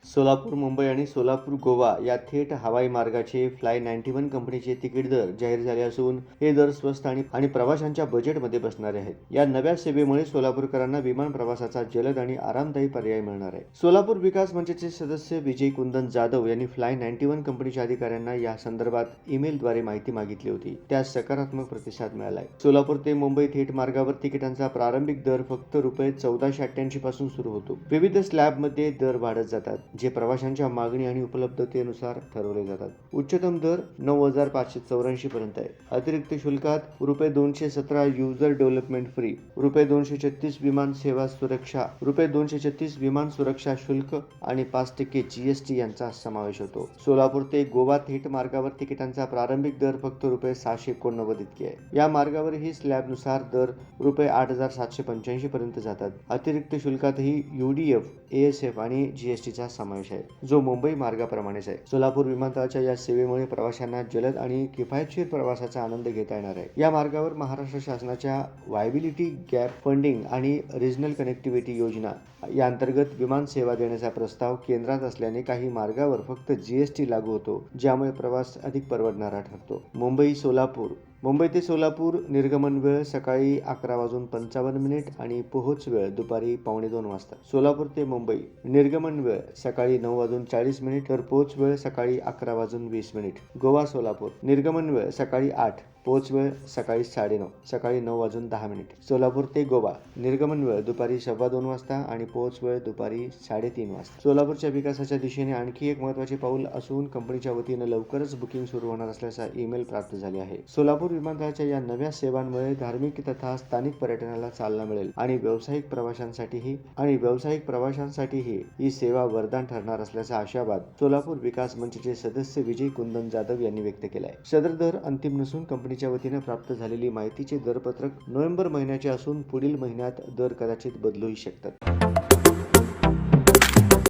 सोलापूर मुंबई आणि सोलापूर गोवा या थेट हवाई मार्गाचे फ्लाय 91 कंपनीचे तिकीट दर जाहीर झाले असून हे दर स्वस्त आणि प्रवाशांच्या बजेटमध्ये बसणारे आहेत. या नव्या सेवेमुळे सोलापूरकरांना विमान प्रवासाचा जलद आणि आरामदायी पर्याय मिळणार आहे. सोलापूर विकास मंचचे सदस्य विजय कुंदन जाधव यांनी फ्लाय 91 कंपनीच्या अधिकाऱ्यांना या संदर्भात ईमेलद्वारे माहिती मागितली होती. त्यास सकारात्मक प्रतिसाद मिळाला आहे. सोलापूर ते मुंबई थेट मार्गावर तिकिटांचा प्रारंभिक दर फक्त ₹1488 पासून सुरू होतो. विविध स्लॅबमध्ये दर वाढत जातात, जे प्रवाशांच्या मागणी आणि उपलब्धतेनुसार ठरवले जातात. उच्चतम दर 9,584 पर्यंत आहे. अतिरिक्त शुल्कात ₹217 युजर डेव्हलपमेंट फ्री, ₹236 विमान सेवा सुरक्षा, ₹236 विमान सुरक्षा शुल्क आणि 5% GST यांचा समावेश होतो. सोलापूर ते गोवा थेट मार्गावर तिकिटांचा प्रारंभिक दर फक्त ₹689 इतके आहे. या मार्गावरही स्लॅबनुसार दर ₹8,785 पर्यंत जातात. अतिरिक्त शुल्कातही UDF, ASF आणि GSTचा समावेश आहे, जो मुंबई मार्गाप्रमाणेच आहे. सोलापूर विमानतळाच्या या सेवेमुळे प्रवाशांना जलद आणि किफायतशीर प्रवासाचा आनंद घेता येणार आहे. या मार्गावर महाराष्ट्र शासनाच्या व्हायबिलिटी गॅप फंडिंग आणि रिजनल कनेक्टिव्हिटी योजना या अंतर्गत विमान सेवा देण्याचा प्रस्ताव केंद्रात असल्याने काही मार्गावर फक्त GST लागू होतो, ज्यामुळे प्रवास अधिक परवडणारा ठरतो. मुंबई ते सोलापूर निर्गमन वेळ सकाळी 11:55 आणि पोहोच वेळ दुपारी 1:45 वाजता. सोलापूर ते मुंबई निर्गमन वेळ सकाळी 9:40 तर पोहोच वेळ सकाळी 11:20. गोवा सोलापूर निर्गमन वेळ सकाळी 8, पोहोच वेळ सकाळी 9:30, सकाळी 9:10. सोलापूर ते गोवा निर्गमन वेळ दुपारी 2:15 वाजता आणि पोहोच वेळ दुपारी 3:30 वाजता. सोलापूरच्या विकासाच्या दिशेने आणखी एक महत्त्वाचे पाऊल असून कंपनीच्या वतीनं लवकरच बुकिंग सुरू होणार असल्याचा ईमेल प्राप्त झाले आहे. सोलापूर विमानतळाच्या या नव्या सेवांमुळे धार्मिक तथा स्थानिक पर्यटनाला चालना मिळेल आणि व्यावसायिक प्रवाशांसाठीही ही सेवा वरदान ठरणार असल्याचा आशावाद सोलापूर विकास मंचचे सदस्य विजय कुंदन जाधव यांनी व्यक्त केला आहे. सदर दर अंतिम नसून कंपनीच्या वतीने प्राप्त झालेली माहितीचे दरपत्रक नोव्हेंबर महिन्याचे असून पुढील महिन्यात दर कदाचित बदलूही शकतात.